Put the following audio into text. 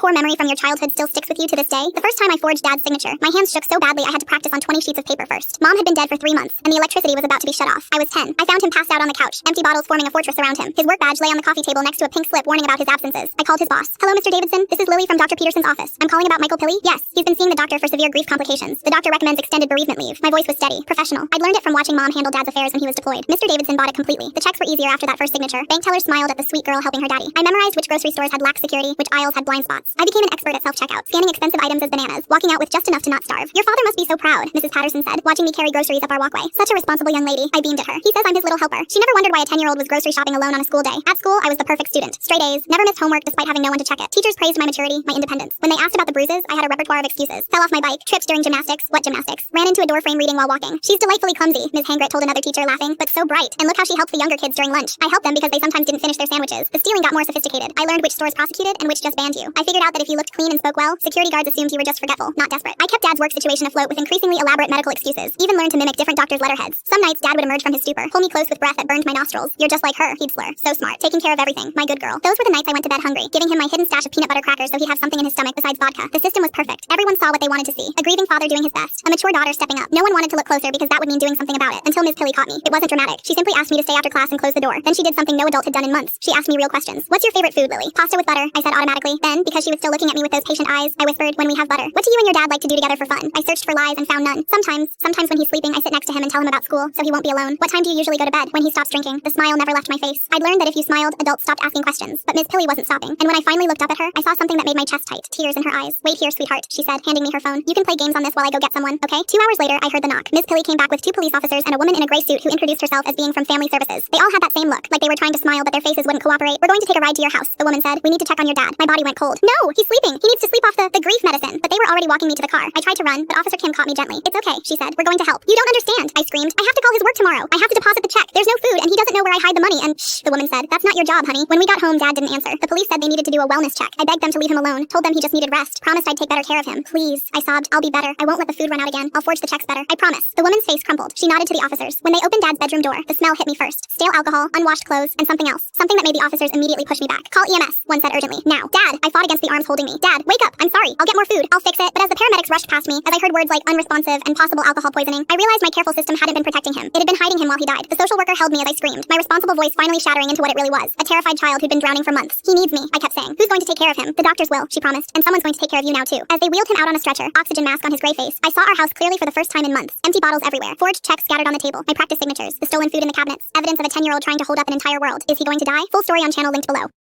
core memory from your childhood still sticks with you to this day? The first time I forged Dad's signature, my hands shook so badly I had to practice on 20 sheets of paper first. Mom had been dead for 3 months, and the electricity was about to be shut off. I was 10. I found him passed out on the couch, empty bottles forming a fortress around him. His work badge lay on the coffee table next to a pink slip warning about his absences. I called his boss. "Hello, Mr. Davidson. This is Lily from Dr. Peterson's office. I'm calling about Michael Pilley." "Yes, he's been seeing the doctor for severe grief complications. The doctor recommends extended bereavement leave." My voice was steady, professional. I'd learned it from watching Mom handle Dad's affairs when he was deployed. Mr. Davidson bought it completely. The checks were easier after that first signature. Bank tellers smiled at the sweet girl helping her daddy. I memorized which grocery stores had lax security, which aisles had blind spots. I became an expert at self-checkout, scanning expensive items as bananas, walking out with just enough to not starve. "Your father must be so proud," Mrs. Patterson said, watching me carry groceries up our walkway. "Such a responsible young lady." I beamed at her. "He says I'm his little helper." She never wondered why a 10-year-old was grocery shopping alone on a school day. At school, I was the perfect student. Straight A's, never missed homework despite having no one to check it. Teachers praised my maturity, my independence. When they asked about the bruises, I had a repertoire of excuses. Fell off my bike, tripped during gymnastics. What gymnastics? Ran into a doorframe reading while walking. "She's delightfully clumsy," Ms. Hangrit told another teacher, laughing, "but so bright. And look how she helped the younger kids during lunch." I helped them because they sometimes didn't finish their sandwiches. The stealing got more sophisticated. I learned which stores prosecuted and which just banned you. I figured out that if you looked clean and spoke well, security guards assumed you were just forgetful, not desperate. I kept Dad's work situation afloat with increasingly elaborate medical excuses. Even learned to mimic different doctors' letterheads. Some nights Dad would emerge from his stupor, pull me close with breath that burned my nostrils. "You're just like her," he'd slur. "So smart, taking care of everything. My good girl." Those were the nights I went to bed hungry, giving him my hidden stash of peanut butter crackers so he'd have something in his stomach besides vodka. The system was perfect. Everyone saw what they wanted to see. A grieving father doing his best. A mature daughter stepping up. No one wanted to look closer because that would mean doing something about it. Until Ms. Pilley caught me. It wasn't dramatic. She simply asked me to stay after class and close the door. Then she did something no adult had done in months. She asked me real questions. "What's your favorite food, Lily?" "Pasta with butter," I said automatically. Then, because she was still looking at me with those patient eyes, I whispered, "When we have butter." "What do you and your dad like to do together for fun?" I searched for lies and found none. Sometimes when he's sleeping, I sit next to him and tell him about school, so he won't be alone. "What time do you usually go to bed?" "When he stops drinking." The smile never left my face. I'd learned that if you smiled, adults stopped asking questions. But Ms. Pilley wasn't stopping. And when I finally looked up at her, I saw something that made my chest tight. Tears in her eyes. "Wait here, sweetheart," she said, handing me her phone. "You can play games on this while I go get someone, okay?" 2 hours later, I heard the knock. Ms. Pilley came back with 2 police officers and a woman in a gray suit who introduced herself as being from Family Services. They all had that same look, like they were trying to smile but their faces wouldn't cooperate. "We're going to take a ride to your house," the woman said. "We need to check on your dad." My body went cold. "No, he's sleeping. He needs to sleep off the grief medicine." But they were already walking me to the car. I tried to run, but Officer Kim caught me gently. "It's okay," she said. "We're going to help." "You don't understand," I screamed. "I have to call his work tomorrow. I have to deposit the check. There's no food, and he doesn't know where I hide the money, and—" "Shh," the woman said. "That's not your job, honey." When we got home, Dad didn't answer. The police said they needed to do a wellness check. I begged them to leave him alone, told them he just needed rest, promised I'd take better care of him. "Please," I sobbed. "I'll be better. I won't let the food run out again. I'll forge the checks better. I promise." The woman's face crumpled. She nodded to the officers. When they opened Dad's bedroom door, the smell hit me first. Stale alcohol, unwashed clothes, and something else. Something that made the officers immediately push me back. "Call EMS," one said urgently. "Now." "Dad!" I fought against the arms holding me. "Dad, wake up! I'm sorry. I'll get more food. I'll fix it." But as the paramedics rushed past me, as I heard words like unresponsive and possible alcohol poisoning, I realized my careful system hadn't been protecting him. It had been hiding him while he died. The social worker held me as I screamed, my responsible voice finally shattering into what it really was. A terrified child who'd been drowning for months. "He needs me," I kept saying. "Who's going to take care of him?" "The doctors will," she promised. "And someone's going to take care of you now too." As they wheeled him out on a stretcher, oxygen mask on his gray face, I saw our house clearly for the first time in months. Empty bottles everywhere. Forged checks scattered on the table. My practice signatures. The stolen food in the cabinets. Evidence of a 10-year-old trying to hold up an entire world. Is he going to die? Full story on channel linked below.